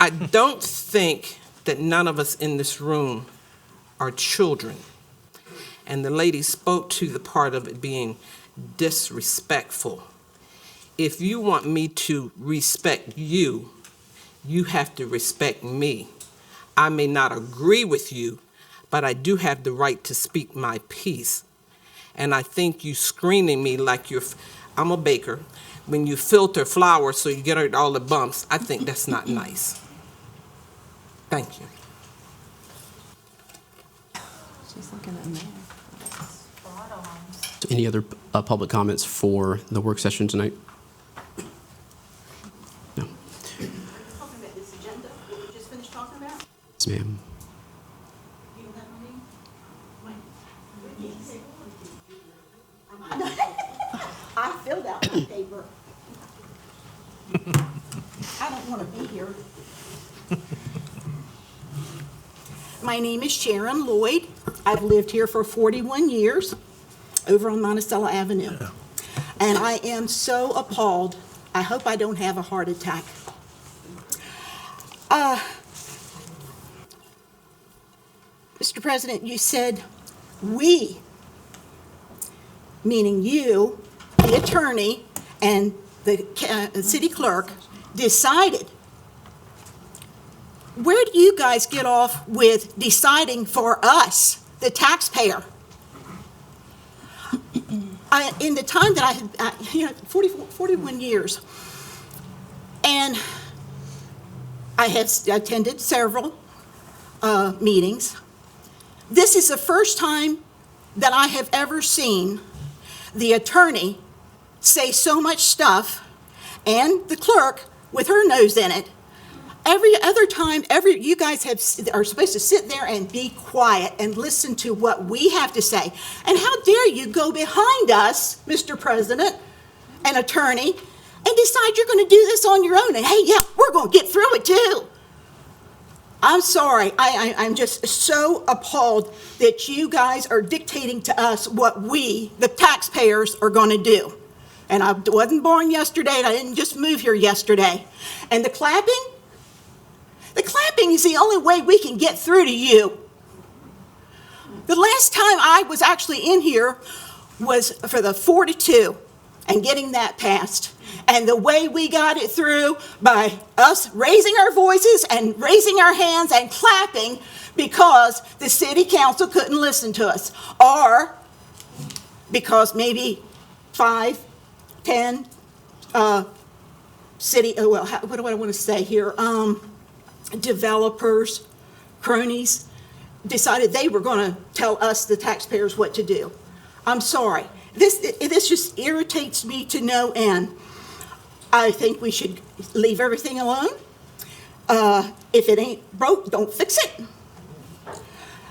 Speaker 9: I don't think that none of us in this room are children. And the lady spoke to the part of it being disrespectful. If you want me to respect you, you have to respect me. I may not agree with you, but I do have the right to speak my piece. And I think you screening me like I'm a baker. When you filter flour so you get out all the bumps, I think that's not nice. Thank you.
Speaker 1: She's looking at me.
Speaker 5: Any other public comments for the work session tonight? No.
Speaker 12: Talking about this agenda that we just finished talking about?
Speaker 5: Yes, ma'am.
Speaker 12: You don't have any? I filled out my paper. I don't want to be here. My name is Sharon Lloyd. I've lived here for 41 years over on Monticello Avenue. Yeah. And I am so appalled. I hope I don't have a heart attack. Mr. President, you said we, meaning you, the attorney, and the city clerk, decided. Where do you guys get off with deciding for us, the taxpayer? In the time that I had, 41 years, and I have attended several meetings. This is the first time that I have ever seen the attorney say so much stuff and the clerk with her nose in it. Every other time, you guys are supposed to sit there and be quiet and listen to what we have to say. And how dare you go behind us, Mr. President, an attorney, and decide you're going to do this on your own. And hey, yeah, we're going to get through it too. I'm sorry. I'm just so appalled that you guys are dictating to us what we, the taxpayers, are going to do. And I wasn't born yesterday, and I didn't just move here yesterday. And the clapping is the only way we can get through to you.
Speaker 15: The last time I was actually in here was for the 4-2 and getting that passed. And the way we got it through by us raising our voices and raising our hands and clapping because the city council couldn't listen to us, or because maybe 5, 10 city, what do I want to say here? Developers, cronies, decided they were going to tell us, the taxpayers, what to do. I'm sorry. This just irritates me to no end. I think we should leave everything alone. If it ain't broke, don't fix it.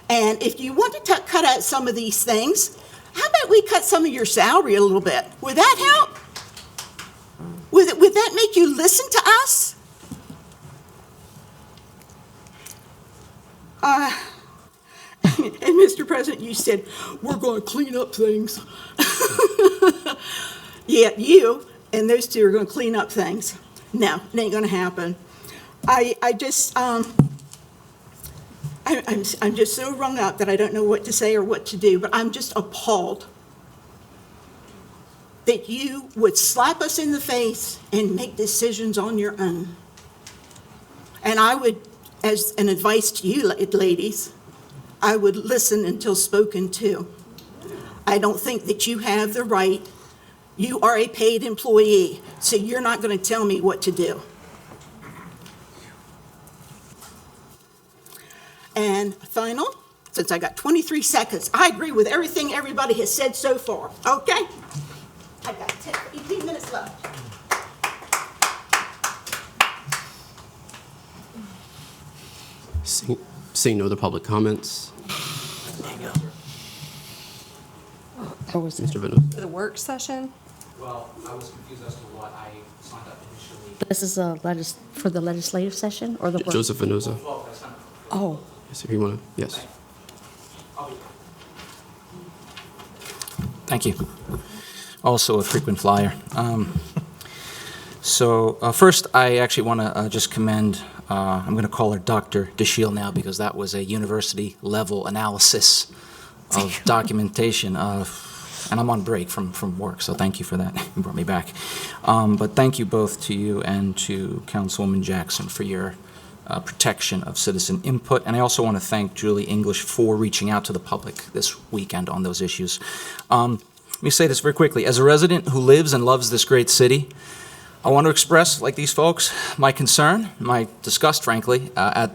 Speaker 15: And if you want to cut out some of these things, how about we cut some of your salary a little bit? Would that help? Would that make you listen to us? And Mr. President, you said, we're going to clean up things. Yeah, you and those two are going to clean up things. No, it ain't going to happen. I'm just so wrung up that I don't know what to say or what to do, but I'm just appalled that you would slap us in the face and make decisions on your own. And I would, as an advice to you ladies, I would listen until spoken to. I don't think that you have the right. You are a paid employee, so you're not going to tell me what to do. And final, since I got 23 seconds, I agree with everything everybody has said so far, okay? I got 18 minutes left.
Speaker 5: Seeing no other public comments. Mr. Vino.
Speaker 1: For the work session?
Speaker 16: Well, I was confused as to what I signed up initially.
Speaker 3: This is for the legislative session or the work?
Speaker 5: Joseph Vinoza.
Speaker 3: Oh.
Speaker 5: Yes, if you want to, yes.
Speaker 16: Thank you. Also a frequent flyer. First, I actually want to just commend, I'm going to call her Dr. DeShiel now because that was a university-level analysis of documentation and I'm on break from work, so thank you for that. You brought me back. But thank you both to you and to Councilwoman Jackson for your protection of citizen input. And I also want to thank Julie English for reaching out to the public this weekend on those issues. Let me say this very quickly. As a resident who lives and loves this great city, I want to express, like these folks, my concern, my disgust, frankly, at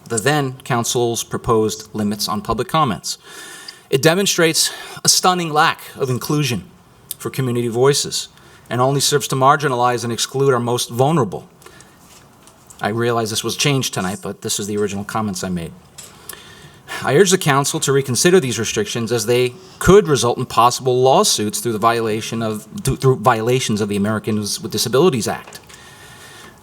Speaker 16: the then council's proposed limits on public comments. It demonstrates a stunning lack of inclusion for community voices and only serves to marginalize and exclude our most vulnerable. I realize this was changed tonight, but this is the original comments I made. I urge the council to reconsider these restrictions as they could result in possible lawsuits through violations of the Americans with Disabilities Act.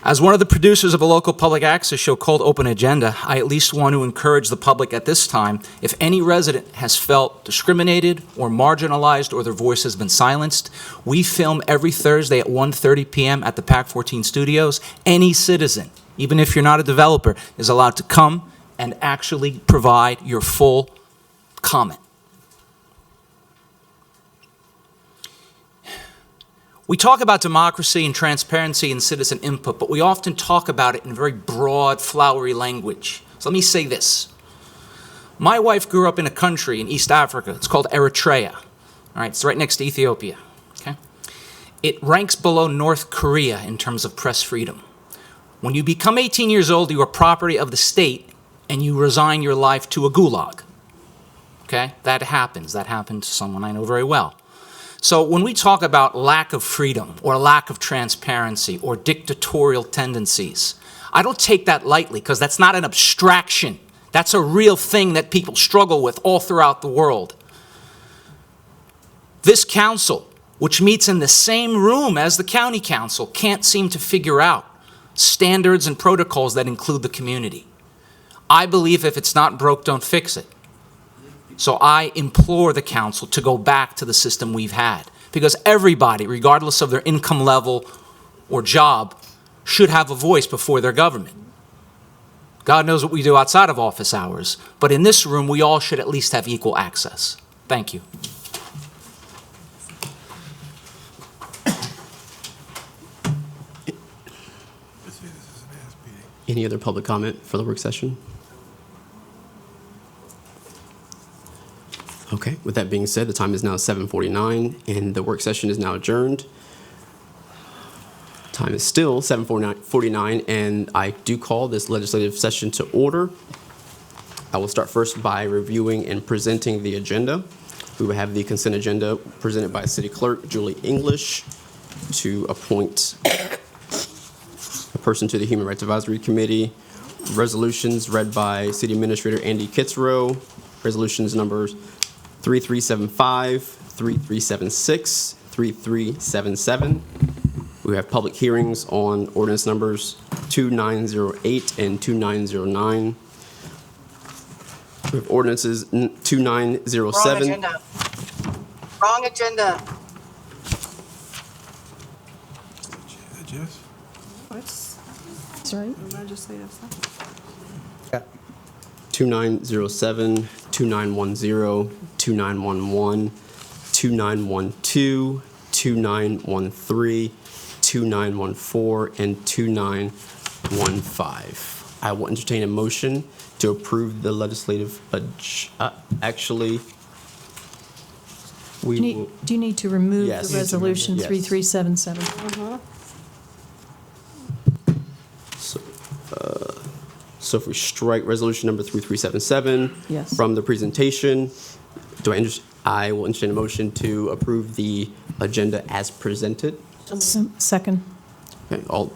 Speaker 16: As one of the producers of a local public access show called Open Agenda, I at least want to encourage the public at this time, if any resident has felt discriminated or marginalized or their voice has been silenced, we film every Thursday at 1:30 p.m. at the PAC 14 studios. Any citizen, even if you're not a developer, is allowed to come and actually provide your full comment. We talk about democracy and transparency and citizen input, but we often talk about it in very broad, flowery language. So let me say this. My wife grew up in a country in East Africa. It's called Eritrea. All right, it's right next to Ethiopia. Okay? It ranks below North Korea in terms of press freedom. When you become 18 years old, you are property of the state and you resign your life to a gulag. Okay? That happens. That happened to someone I know very well. So when we talk about lack of freedom or lack of transparency or dictatorial tendencies, I don't take that lightly because that's not an abstraction. That's a real thing that people struggle with all throughout the world. This council, which meets in the same room as the county council, can't seem to figure out standards and protocols that include the community. I believe if it's not broke, don't fix it. So I implore the council to go back to the system we've had, because everybody, regardless of their income level or job, should have a voice before their government. God knows what we do outside of office hours. But in this room, we all should at least have equal access. Thank you.
Speaker 5: Any other public comment for the work session? Okay, with that being said, the time is now 7:49 and the work session is now adjourned. Time is still 7:49 and I do call this legislative session to order. I will start first by reviewing and presenting the agenda. We will have the consent agenda presented by City Clerk Julie English to appoint a person to the Human Rights Advisory Committee. Resolutions read by City Administrator Andy Kitzrow. Resolutions numbers 3375, 3376, 3377. We have public hearings on ordinance numbers 2908 and 2909. We have ordinances 2907.
Speaker 15: Wrong agenda.
Speaker 6: Jess?
Speaker 4: Sorry?
Speaker 1: Legislative session.
Speaker 5: 2907, 2910, 2911, 2912, 2913, 2914, and 2915. I will entertain a motion to approve the legislative, actually, we will,
Speaker 4: Do you need to remove
Speaker 5: Yes.
Speaker 4: the resolution
Speaker 5: Yes.
Speaker 4: 3377?
Speaker 5: so if we strike resolution number 3377
Speaker 4: Yes.
Speaker 5: from the presentation, I will entertain a motion to approve the agenda as presented.
Speaker 4: Second.
Speaker 5: Okay, all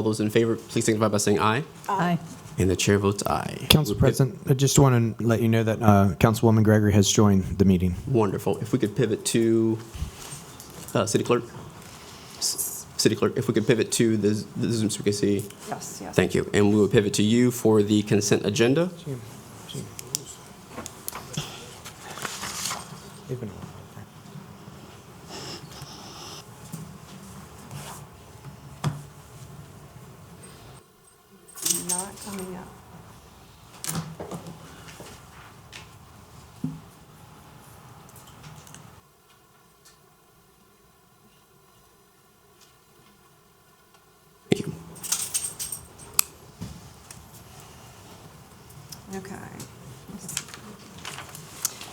Speaker 5: those in favor, please signify by saying aye.
Speaker 4: Aye.
Speaker 5: And the chair votes aye.
Speaker 8: Council President, I just want to let you know that Councilwoman Gregory has joined the meeting.
Speaker 5: Wonderful. If we could pivot to City Clerk. City Clerk, if we could pivot to the Zoom so we can see.
Speaker 1: Yes, yes.
Speaker 5: Thank you. And we will pivot to you for the consent agenda.
Speaker 1: Not coming up.
Speaker 5: Thank you.
Speaker 1: Okay.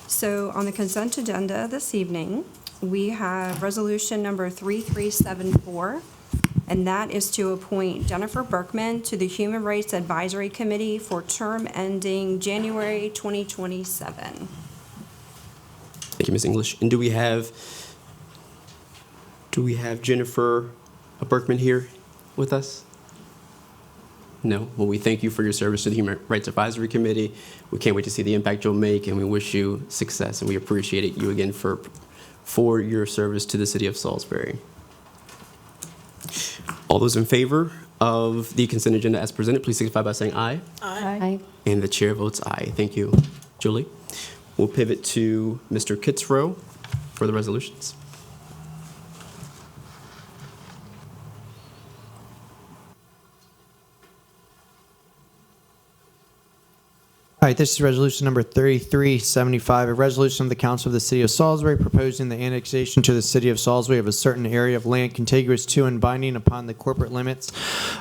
Speaker 1: So on the consent agenda this evening, we have resolution number 3374, and that is to appoint Jennifer Berkman to the Human Rights Advisory Committee for term ending January 2027.
Speaker 5: Thank you, Ms. English. And do we have Jennifer Berkman here with us? No? Well, we thank you for your service to the Human Rights Advisory Committee. We can't wait to see the impact you'll make, and we wish you success, and we appreciate you again for your service to the city of Salisbury. All those in favor of the consent agenda as presented, please signify by saying aye.
Speaker 4: Aye.
Speaker 5: And the chair votes aye. Thank you, Julie. We'll pivot to Mr. Kitzrow for the resolutions.
Speaker 8: All right, this is resolution number 3375, a resolution of the Council of the City of Salisbury proposing the annexation to the City of Salisbury of a certain area of land contiguous to and binding upon the corporate limits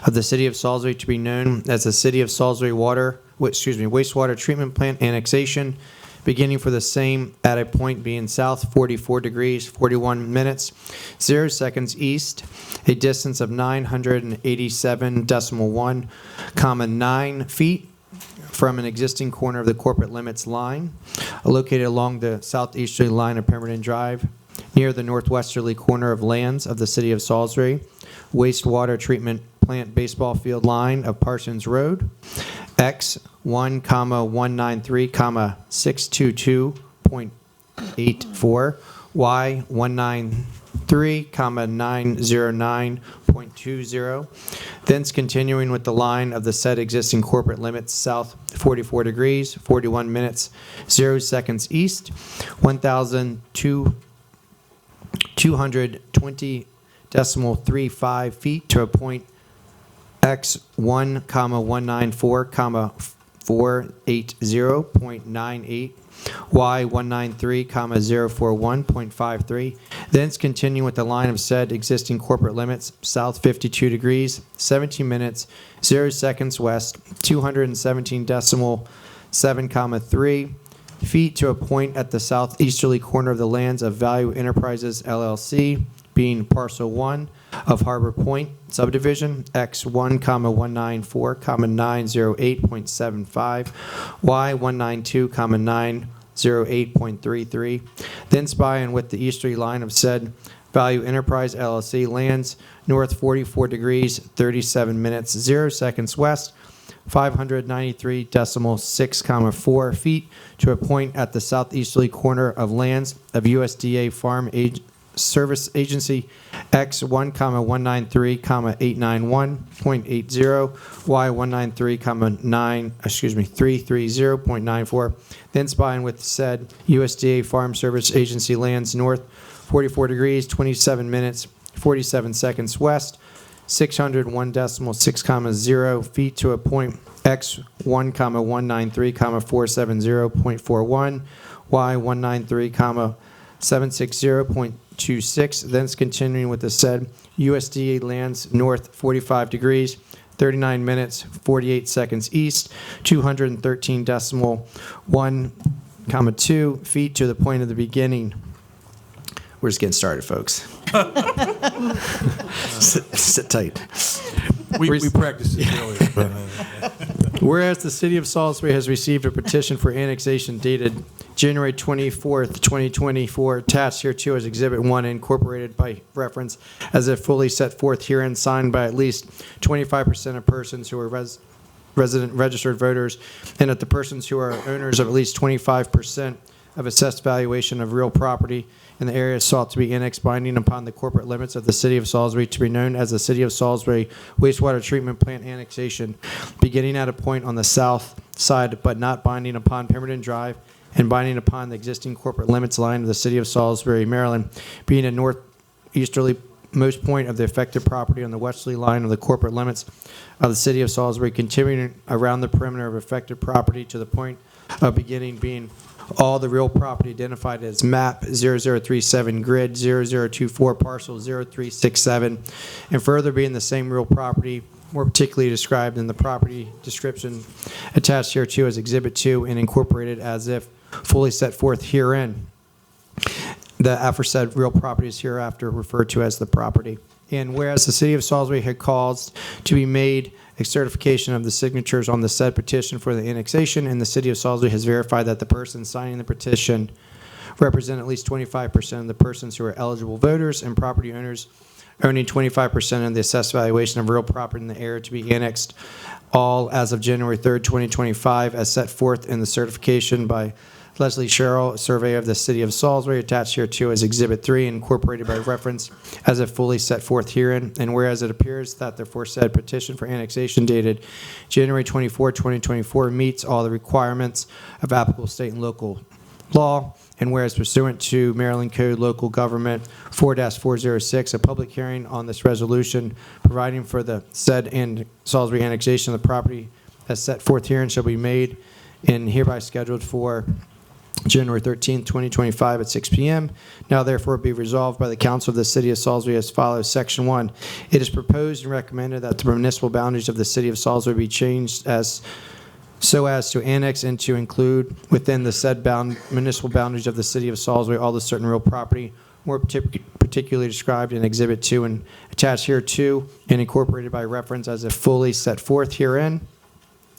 Speaker 8: of the City of Salisbury to be known as the City of Salisbury wastewater treatment plant annexation, beginning for the same at a point being south 44 degrees 41 minutes 0 seconds east, a distance of 987.1, 9 feet from an existing corner of the corporate limits line, located along the southeasterly line of Pemberton Drive, near the northwesterly corner of lands of the City of Salisbury, wastewater treatment plant baseball field line of Parsons Road, X 1,193,622.84, Y 193,909.20, thence continuing with the line of the said existing corporate limits south 44 degrees 41 minutes 0 seconds east, 1,220.35 feet to a point X1, 194, 480.98, Y193, 041.53. Thence continue with the line of said existing corporate limits, south 52 degrees, 17 minutes, 0 seconds west, 217.7, 3 feet to a point at the southeasterly corner of the lands of Value Enterprises LLC, being parcel 1 of Harbor Point subdivision, X1, 194, 908.75, Y192, 908.33. Thence by and with the easterly line of said Value Enterprise LLC lands north 44 degrees, 37 minutes, 0 seconds west, 593.6, 4 feet to a point at the southeasterly corner of lands of USDA Farm Service Agency X1, 193, 891.80, Y193, 330.94. Thence by and with said USDA Farm Service Agency lands north 44 degrees, 27 minutes, 47 seconds west, 601.6, 0 feet to a point X1, 193, 470.41, Y193, 760.26. Thence continuing with the said USDA lands north 45 degrees, 39 minutes, 48 seconds east, 213.1, 2 feet to the point of the beginning. We're just getting started, folks. Sit tight.
Speaker 6: We practiced it earlier.
Speaker 8: Whereas the city of Salisbury has received a petition for annexation dated January 24th, 2024, attached hereto as Exhibit 1, incorporated by reference as if fully set forth herein, signed by at least 25% of persons who are resident registered voters, and that the persons who are owners of at least 25% of assessed valuation of real property in the area sought to be annexed, binding upon the corporate limits of the city of Salisbury, to be known as the City of Salisbury Wastewater Treatment Plant Annexation, beginning at a point on the south side, but not binding upon Pemberton Drive, and binding upon the existing corporate limits line of the City of Salisbury, Maryland, being a northeasterly most point of the affected property on the westerly line of the corporate limits of the City of Salisbury, continuing around the perimeter of affected property to the point of beginning being all the real property identified as map 0037 grid 0024 parcel 0367, and further being the same real property more particularly described in the property description attached hereto as Exhibit 2 and incorporated as if fully set forth herein. The aforesaid real property is hereafter referred to as the property. And whereas the City of Salisbury had caused to be made a certification of the signatures on the said petition for the annexation, and the City of Salisbury has verified that the persons signing the petition represent at least 25% of the persons who are eligible voters and property owners owning 25% of the assessed valuation of real property in the area to be annexed, all as of January 3rd, 2025, as set forth in the certification by Leslie Sherrill, surveyor of the City of Salisbury, attached hereto as Exhibit 3, incorporated by reference as if fully set forth herein. And whereas it appears that the aforesaid petition for annexation dated January 24, 2024 meets all the requirements of applicable state and local law, and whereas pursuant to Maryland Code Local Government 4-406, a public hearing on this resolution providing for the said and Salisbury annexation of the property as set forth herein shall be made and hereby scheduled for January 13th, 2025 at 6 p.m. Now therefore be resolved by the Council of the City of Salisbury as follows. Section 1, it is proposed and recommended that the municipal boundaries of the City of Salisbury be changed so as to annex and to include within the said municipal boundaries of the City of Salisbury all the certain real property more particularly described in Exhibit 2 and attached hereto and incorporated by reference as if fully set forth herein.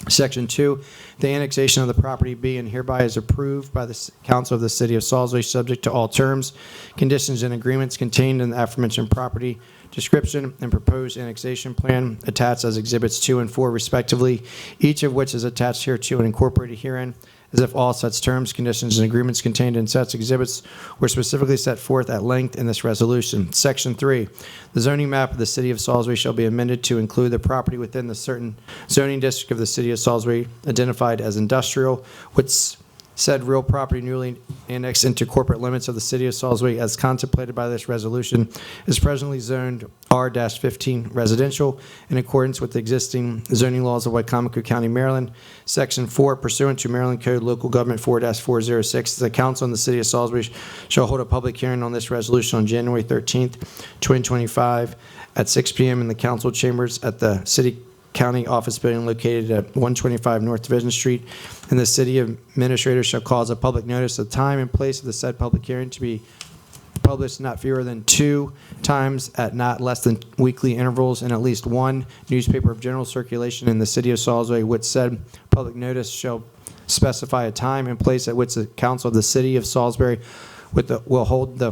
Speaker 8: Section 2, the annexation of the property be and hereby is approved by the Council of the City of Salisbury, subject to all terms, conditions, and agreements contained in the aforementioned property description and proposed annexation plan attached as Exhibits 2 and 4 respectively, each of which is attached hereto and incorporated herein, as if all such terms, conditions, and agreements contained in such exhibits were specifically set forth at length in this resolution. Section 3, the zoning map of the City of Salisbury shall be amended to include the property within the certain zoning district of the City of Salisbury identified as industrial, which said real property newly annexed into corporate limits of the city of Salisbury as contemplated by this resolution is presently zoned R-15 residential in accordance with the existing zoning laws of Wycomico County, Maryland. Section 4, pursuant to Maryland Code Local Government 4-406, the council in the city of Salisbury shall hold a public hearing on this resolution on January 13th, 2025 at 6 p.m. in the council chambers at the City County Office Building located at 125 North Division Street, and the city administrator shall cause a public notice of time and place of the said public hearing to be published not fewer than 2 times at not less than weekly intervals in at least one newspaper of general circulation in the city of Salisbury, which said public notice shall specify a time and place at which the council of the city of Salisbury will hold the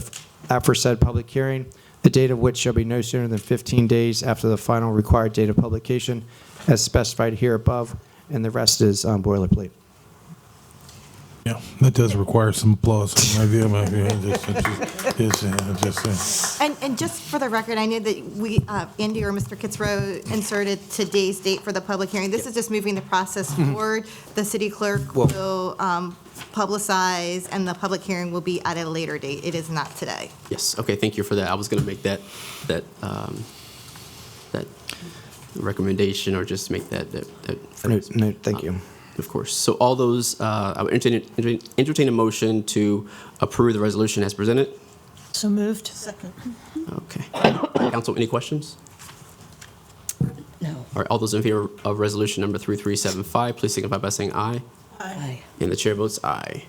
Speaker 8: aforesaid public hearing, the date of which shall be no sooner than 15 days after the final required date of publication, as specified here above, and the rest is boilerplate.
Speaker 6: Yeah, that does require some applause.
Speaker 2: And just for the record, I know that we, Andy or Mr. Kitzrow inserted today's date for the public hearing. This is just moving the process forward. The city clerk will publicize, and the public hearing will be at a later date. It is not today.
Speaker 5: Yes, okay, thank you for that. I was going to make that recommendation, or just make that
Speaker 8: No, thank you.
Speaker 5: Of course. So all those, I would entertain a motion to approve the resolution as presented.
Speaker 4: So moved.
Speaker 7: Second.
Speaker 5: Okay. Council, any questions?
Speaker 4: No.
Speaker 5: All right, all those in favor of resolution number 3375, please signify by saying aye.
Speaker 7: Aye.
Speaker 5: And the chair votes aye.